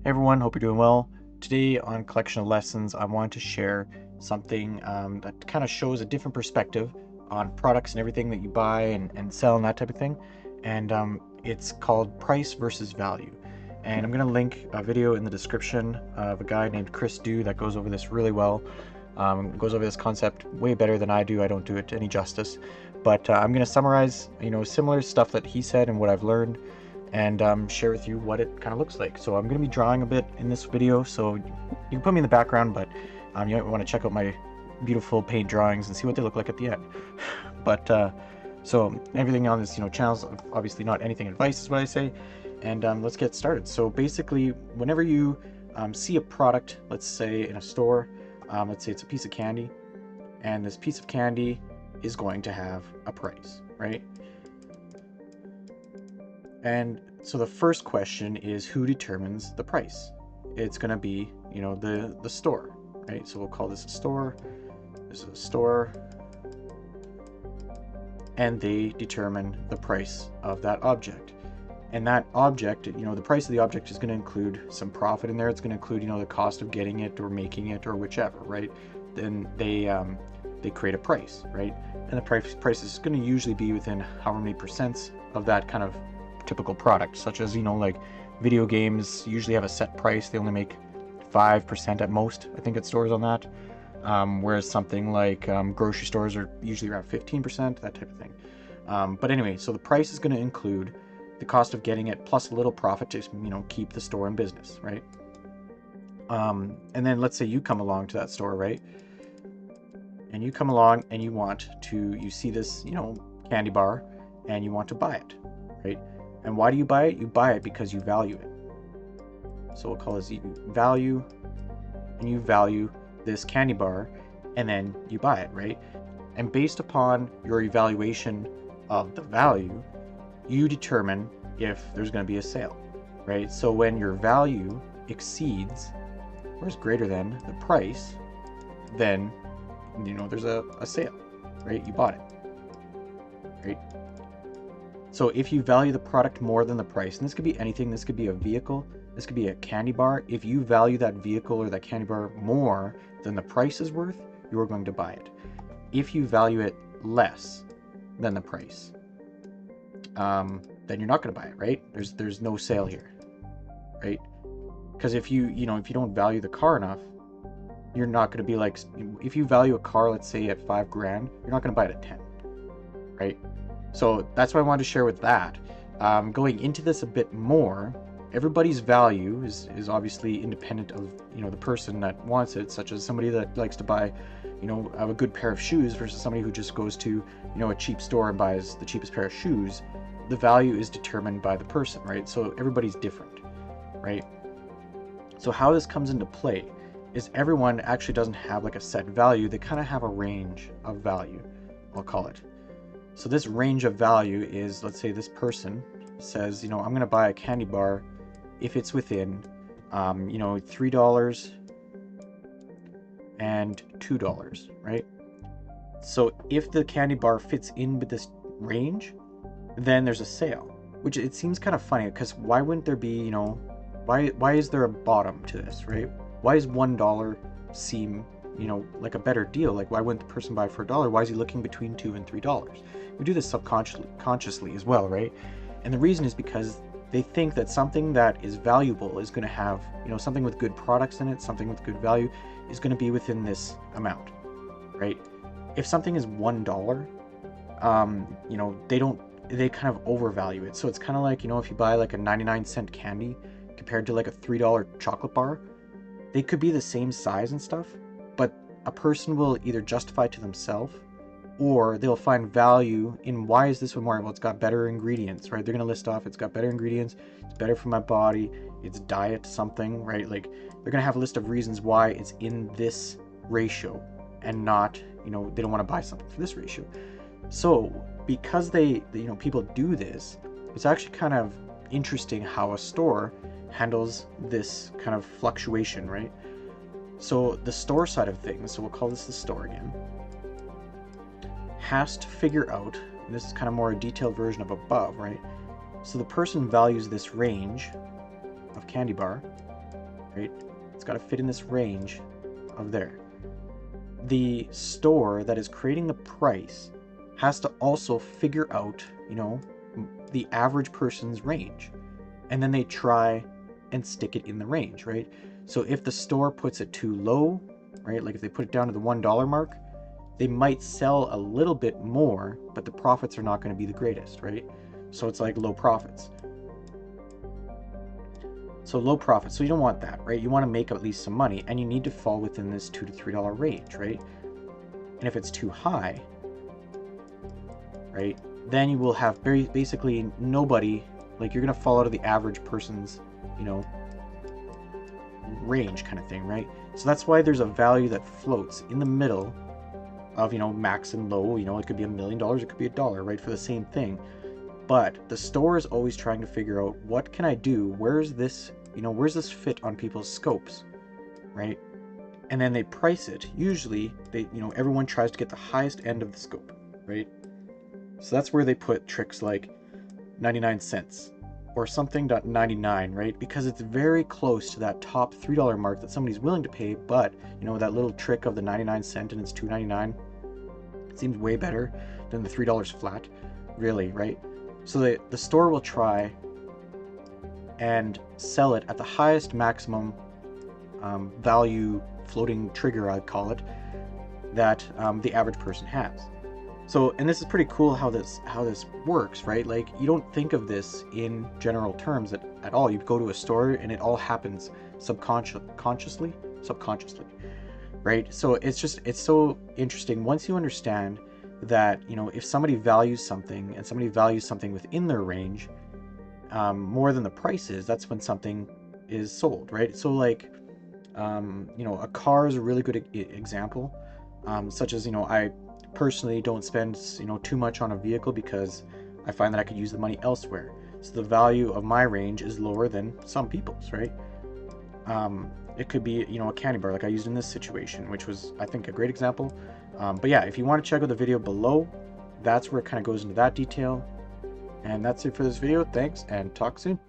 Hey everyone, hope you're doing well. Today on Collection of Lessons, I want to share something that kind of shows a different perspective on products and everything that you buy and sell and that type of thing. And it's called Price versus Value. And I'm going to link a video in the description of a guy named Chris Dew that goes over this really well. Goes over this concept way better than I do. I don't do it any justice. But I'm going to summarize, similar stuff that he said and what I've learned, and share with you what it kind of looks like. So I'm going to be drawing a bit in this video, so you can put me in the background, but you might want to check out my beautiful paint drawings and see what they look like at the end. But so everything on this channel is obviously not anything advice, is what I say. And let's get started. So basically, whenever you see a product, let's say in a store, let's say it's a piece of candy, and this piece of candy is going to have a price, right? And so the first question is, who determines the price? It's going to be, the store, right? So we'll call this a store. This is a store. And they determine the price of that object. And that object, the price of the object is going to include some profit in there. It's going to include, the cost of getting it or making it or whichever, right? Then they create a price, right? And the price is going to usually be within however many percents of that kind of typical product, such as like video games usually have a set price. They only make 5% at most, I think, at stores on that, whereas something like grocery stores are usually around 15%, that type of thing. But anyway, so the price is going to include the cost of getting it plus a little profit to keep the store in business, right? And then let's say you come along to that store, right? And you come along and you see this candy bar and you want to buy it, right? And why do you buy it? You buy it because you value it. So we'll call this value, and you value this candy bar, and then you buy it, right? And based upon your evaluation of the value, you determine if there's going to be a sale, right? So when your value exceeds or is greater than the price, then there's a sale, right? You bought it, right? So if you value the product more than the price, and this could be anything, this could be a vehicle, this could be a candy bar. If you value that vehicle or that candy bar more than the price is worth, you are going to buy it. If you value it less than the price, then you're not going to buy it, right? There's no sale here, right? Because if you don't value the car enough, you're not going to be like, if you value a car, let's say at $5 grand, you're not going to buy it at 10, right? So that's what I wanted to share with that. Going into this a bit more, everybody's value is obviously independent of the person that wants it, such as somebody that likes to buy a good pair of shoes versus somebody who just goes to a cheap store and buys the cheapest pair of shoes. The value is determined by the person, right? So everybody's different, right? So how this comes into play is everyone actually doesn't have like a set value. They kind of have a range of value, I'll call it. So this range of value is, let's say this person says, I'm going to buy a candy bar if it's within, $3 and $2, right? So if the candy bar fits in with this range, then there's a sale, which it seems kind of funny, because why wouldn't there be, why is there a bottom to this, right? Why is $1 seem like a better deal? Like, why wouldn't the person buy for $1? Why is he looking between $2 and $3? We do this subconsciously as well, right? And the reason is because they think that something that is valuable is going to have, something with good products in it, something with good value is going to be within this amount, right? If something is $1, they kind of overvalue it. So it's kind of like, if you buy like a 99-cent candy compared to like a $3 chocolate bar, they could be the same size and stuff, but a person will either justify to themselves or they'll find value in, why is this one more? Well, it's got better ingredients, right? They're going to list off, it's got better ingredients, it's better for my body, it's diet something, right? Like, they're going to have a list of reasons why it's in this ratio and not, they don't want to buy something for this ratio. So because people do this, it's actually kind of interesting how a store handles this kind of fluctuation, right? So the store side of things, so we'll call this the store again, has to figure out, and this is kind of more a detailed version of above, right? So the person values this range of candy bar, right? It's got to fit in this range of there. The store that is creating the price has to also figure out, the average person's range. And then they try and stick it in the range, right? So if the store puts it too low, right? Like if they put it down to the $1 mark, they might sell a little bit more, but the profits are not going to be the greatest, right? So it's like low profits. So low profits. So you don't want that, right? You want to make at least some money, and you need to fall within this $2 to $3 range, right? And if it's too high, right, then you will have basically nobody, like you're going to fall out of the average person's, range kind of thing, right? So that's why there's a value that floats in the middle of, max and low. It could be $1 million, it could be $1, right, for the same thing. But the store is always trying to figure out, what can I do? Where's this fit on people's scopes, right? And then they price it. Usually everyone tries to get the highest end of the scope, right? So that's where they put tricks like 99 cents or something .99, right? Because it's very close to that top $3 mark that somebody's willing to pay. But that little trick of the 99 cent and it's $2.99, it seems way better than the $3 flat, really, right? So the store will try and sell it at the highest maximum value floating trigger, I'd call it, that the average person has. So, and this is pretty cool how this works, right? Like, you don't think of this in general terms at all. You go to a store and it all happens subconsciously, right? So it's so interesting once you understand that, if somebody values something and somebody values something within their range more than the price is, that's when something is sold, right? So like, a car is a really good example, such as, I personally don't spend, too much on a vehicle because I find that I could use the money elsewhere. So the value of my range is lower than some people's, right? It could be, a candy bar like I used in this situation, which was, I think, a great example. But yeah, if you want to check out the video below, that's where it kind of goes into that detail. And that's it for this video. Thanks, and talk soon.